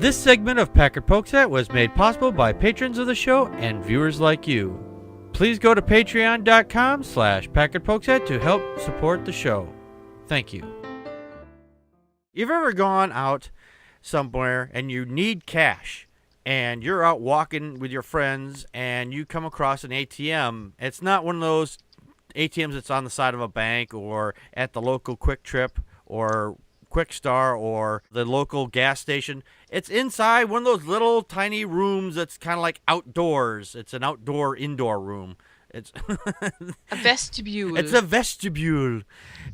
This segment of Packard Pokes At was made possible by patrons of the show and viewers like you. Please go to patreon.com/PackardPokesAt to help support the show. Thank you. You've ever gone out somewhere and you need cash and you're out walking with your friends and you come across an ATM? It's not one of those ATMs that's on the side of a bank or at the local Quick Trip or Quick Star or the local gas station. It's inside one of those little tiny rooms that's kind of like outdoors. It's an indoor room. It's a vestibule. It's a vestibule,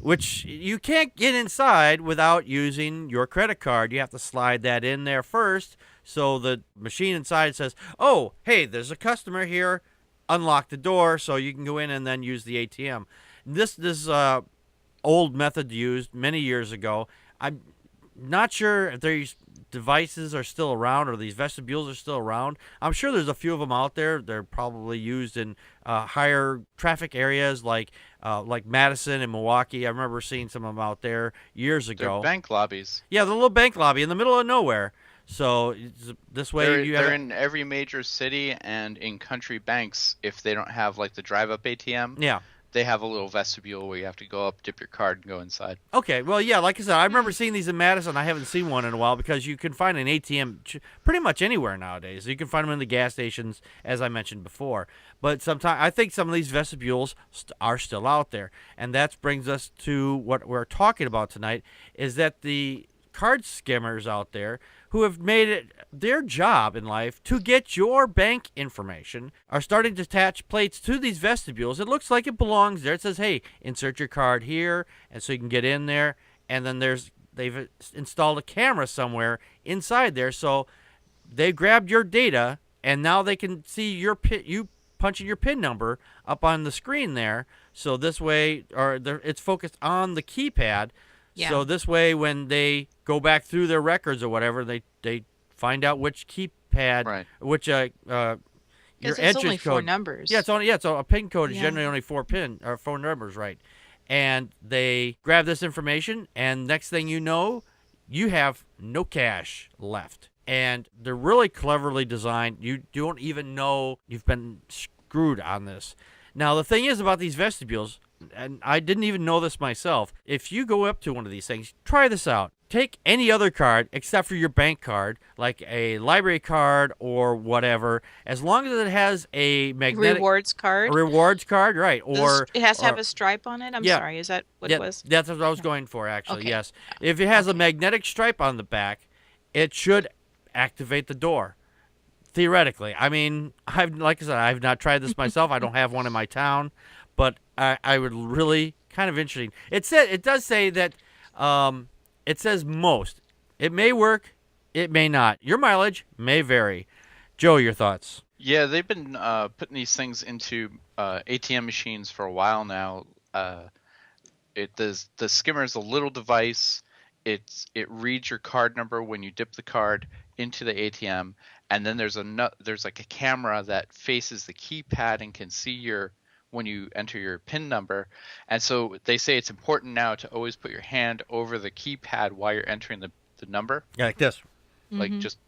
which you can't get inside without using your credit card. You have to slide that in there first. So the machine inside says, oh, hey, there's a customer here. Unlock the door so you can go in and then use the ATM. This old method used many years ago. I'm not sure if these devices are still around or these vestibules are still around. I'm sure there's a few of them out there. They're probably used in higher traffic areas like Madison and Milwaukee. I remember seeing some of them out there years ago. They're bank lobbies. Yeah, the little bank lobby in the middle of nowhere. So this way they're in every major city and in country banks. If they don't have like the drive-up ATM, yeah, they have a little vestibule where you have to go up, dip your card, and go inside. Okay, well, yeah, like I said, I remember seeing these in Madison. I haven't seen one in a while because you can find an ATM pretty much anywhere nowadays. You can find them in the gas stations, as I mentioned before. But sometimes I think some of these vestibules are still out there, and that brings us to what we're talking about tonight, is that the card skimmers out there who have made it their job in life to get your bank information are starting to attach plates to these vestibules. It looks like it belongs there. It says, hey, insert your card here, and so you can get in there. And then they've installed a camera somewhere inside there, so they grabbed your data, and now they can see you punching your PIN number up on the screen there. So this way, it's focused on the keypad. Yeah. So this way, when they go back through their records or whatever, they find out which keypad, right, which your it's only 4 numbers. Yeah, so a PIN code is generally only 4 numbers, right? And they grab this information, and next thing you know, you have no cash left. And they're really cleverly designed. You don't even know you've been screwed on this. Now, the thing is about these vestibules, and I didn't even know this myself, if you go up to one of these things, try this out. Take any other card except for your bank card, like a library card or whatever, as long as it has a magnetic... Rewards card? A rewards card, right. Or it has to have a stripe on it? I'm sorry, is that what it was? That's what I was going for, actually, okay. Yes. If it has a magnetic stripe on the back, it should activate the door. Theoretically. I mean, like I said, I've not tried this myself. I don't have one in my town, but I would really kind of interesting. It does say that it says most. It may work, it may not. Your mileage may vary. Joe, your thoughts? Yeah, they've been putting these things into ATM machines for a while now. The skimmer is a little device. It reads your card number when you dip the card into the ATM, and then there's like a camera that faces the keypad and can see when you enter your PIN number. And so they say it's important now to always put your hand over the keypad while you're entering the number. Yeah, like this. Like just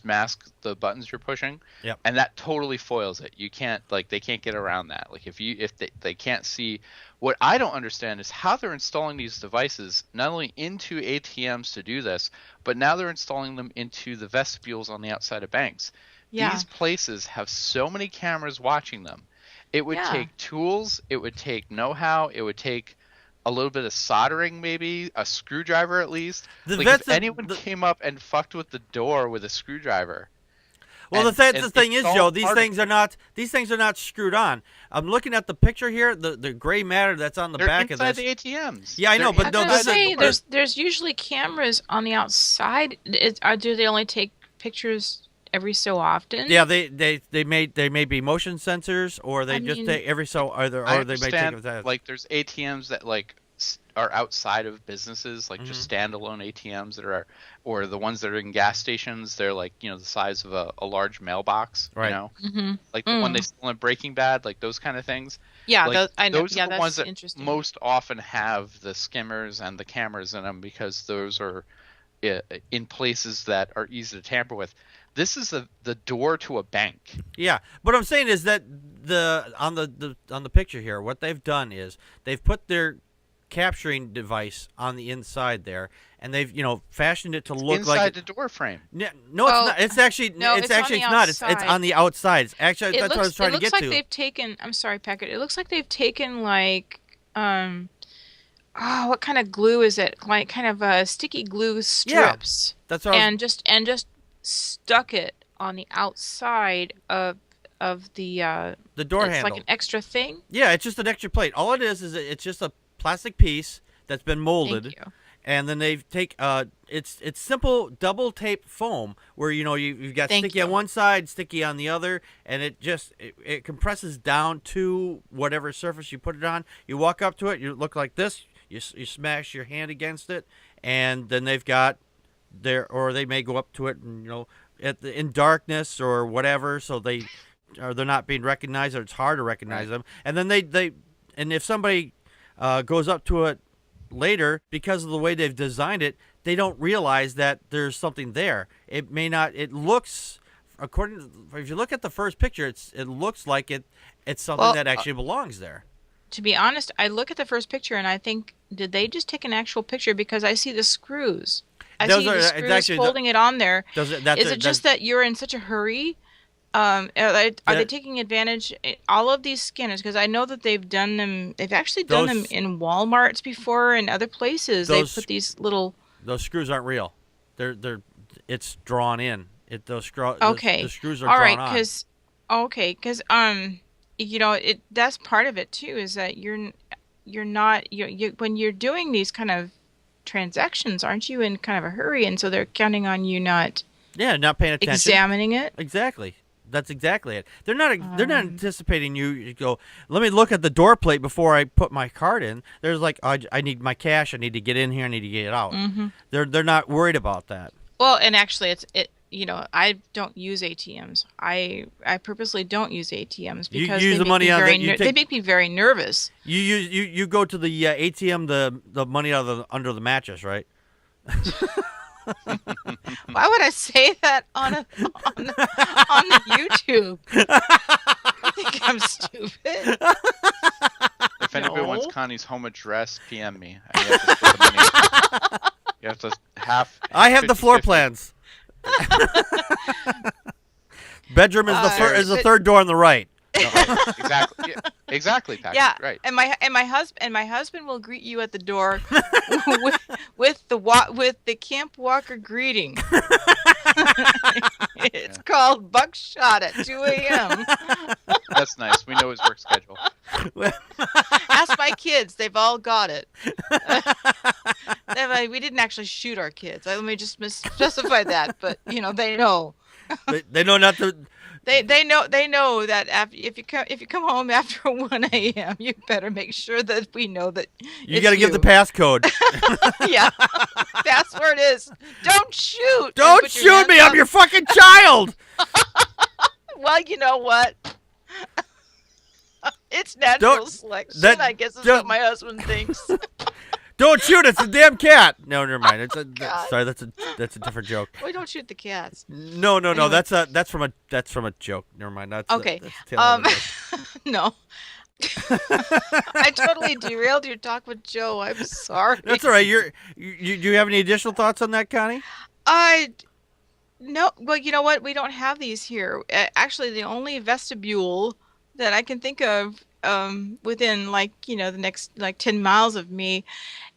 mask the buttons you're pushing. Yep. And that totally foils it. You can't they can't get around that. Like if they can't see. What I don't understand is how they're installing these devices not only into ATMs to do this, but now they're installing them into the vestibules on the outside of banks. Yeah. These places have so many cameras watching them. It would take tools, it would take know-how, it would take a little bit of soldering, maybe a screwdriver at least. If anyone came up and fucked with the door with a screwdriver. Well, the thing is, Joe, these things are not screwed on. I'm looking at the picture here, the gray matter that's on the back of this. They're inside the ATMs. Yeah, I know, but there's usually cameras on the outside. Do they only take pictures every so often? Yeah, they may be motion sensors, or they just take every so, or they may take it. Like there's ATMs that are outside of businesses, like just standalone ATMs that are, or the ones that are in gas stations. They're like the size of a large mailbox, right? Like the one they stole in Breaking Bad, like those kind of things. Yeah, I know. Those are the ones that most often have the skimmers and the cameras in them, because those are in places that are easy to tamper with. This is the door to a bank. Yeah, what I'm saying is that on the picture here, what they've done is they've put their capturing device on the inside there, and they've fashioned it to look inside like the door frame. No, Well, it's not. It's actually no, it's it's on actually the it's not. It's outside. on the outside. It's actually that's what I was trying to get It looks like to. they've taken. I'm sorry, Packard. It looks like they've taken like what kind of glue is it? Like kind of sticky glue strips. That's what and just stuck it on the outside of the door it's handle. like an extra thing. Yeah, it's just an extra plate. All it is it's just a plastic piece that's been molded. Thank you. And then they take it's simple double tape foam where you've got Thank sticky you. on one side, sticky on the other, and it compresses down to whatever surface you put it on. You walk up to it, you look like this. You smash your hand against it, and then they've got or they may go up to it and in darkness or whatever, so they're not being recognized, or it's hard to recognize them. And then and if somebody goes up to it later, because of the way they've designed it, they don't realize that there's something there. It may not. It looks, if you look at the first picture, it looks like it's something that actually belongs there. To be honest, I look at the first picture and I think, did they just take an actual picture? Because I see the screws. I see the screws holding it on there. Is it just that you're in such a hurry? Are they taking advantage? All of these scanners, because I know that they've done them. They've actually done them in Walmarts before and other places. They put these little. Those screws aren't real. It's drawn in. The screws are all drawn right, on. because that's part of it too. Is that you're not when you're doing these kind of transactions, aren't you in kind of a hurry? And so they're counting on you not not paying attention, examining it. Exactly. That's exactly it. They're not anticipating you go, let me look at the door plate before I put my card in. There's like, I need my cash. I need to get in here. I need to get it out. Mm-hmm. They're not worried about that. Well, and actually, I don't use ATMs. I purposely don't use ATMs because they make me very nervous. You go to the ATM, the money out of under the mattress, right? Why would I say that on the YouTube? I think I'm stupid. If anybody wants Connie's home address, PM me. You have to split the money. You have to I have 50, the floor 50. plans. Bedroom is the third door on the right. No, exactly. Yeah, exactly, Packard. Yeah, right. And my husband will greet you at the door with the Camp Walker greeting. It's called Buckshot at 2 a.m. That's nice. We know his work schedule. Ask my kids; they've all got it. We didn't actually shoot our kids. Let me just specify that, but they know. They know not to. They know that if you come home after 1 a.m., you better make sure that we know that You got to give the passcode. Yeah, password is don't shoot. Don't shoot me! I'm your fucking child. Well, you know what? It's natural selection. I guess is what my husband thinks. Don't shoot! It's a damn cat. No, never mind. Sorry. That's a different joke. Why don't shoot the cats? No. Anyway. That's from a joke. Never mind. Okay. No. I totally derailed your talk with Joe. I'm sorry. That's all right. Do you have any additional thoughts on that, Connie? No. Well, you know what? We don't have these here. Actually, the only vestibule that I can think of within the next 10 miles of me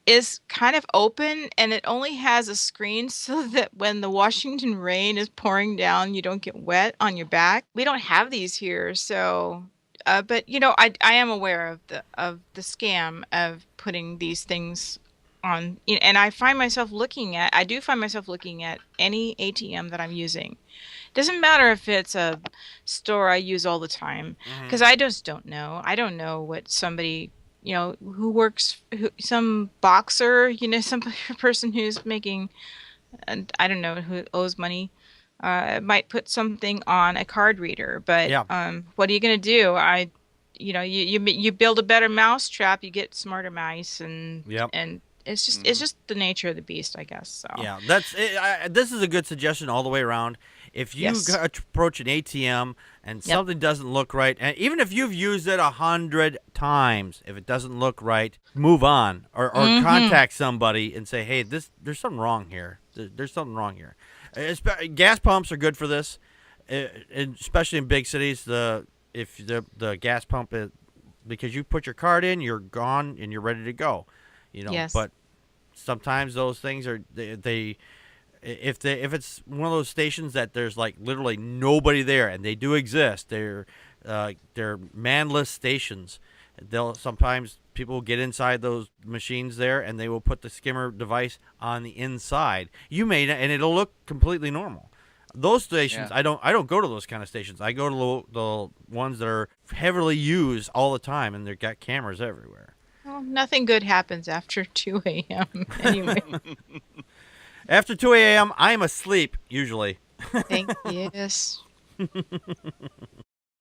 is kind of open, and it only has a screen so that when the Washington rain is pouring down, you don't get wet on your back. We don't have these here, so but I am aware of the scam of putting these things on, and I do find myself looking at any ATM that I'm using. Doesn't matter if it's a store I use all the time, because I just don't know. I don't know what somebody, some boxer, some person who's making, and I don't know, who owes money, might put something on a card reader. But what are you going to do? You build a better mousetrap, you get smarter mice, and it's just the nature of the beast, I guess. So Yeah, this is a good suggestion all the way around. If you Yes. approach an ATM and Yep. something doesn't look right, and even if you've used it 100 times, if it doesn't look right, move on or contact somebody and say, hey, there's something wrong here. There's something wrong here. Gas pumps are good for this, especially in big cities. If the gas pump is, because you put your card in, you're gone and you're ready to go. Yes. But sometimes those things are if it's one of those stations that there's like literally nobody there, and they do exist, they're manless stations. Sometimes people will get inside those machines there, and they will put the skimmer device on the inside. And it'll look completely normal. Those stations, Yeah. I don't go to those kind of stations. I go to the ones that are heavily used all the time, and they've got cameras everywhere. well, nothing good happens after 2 a.m. anyway. After 2 a.m., I'm asleep usually. Yes.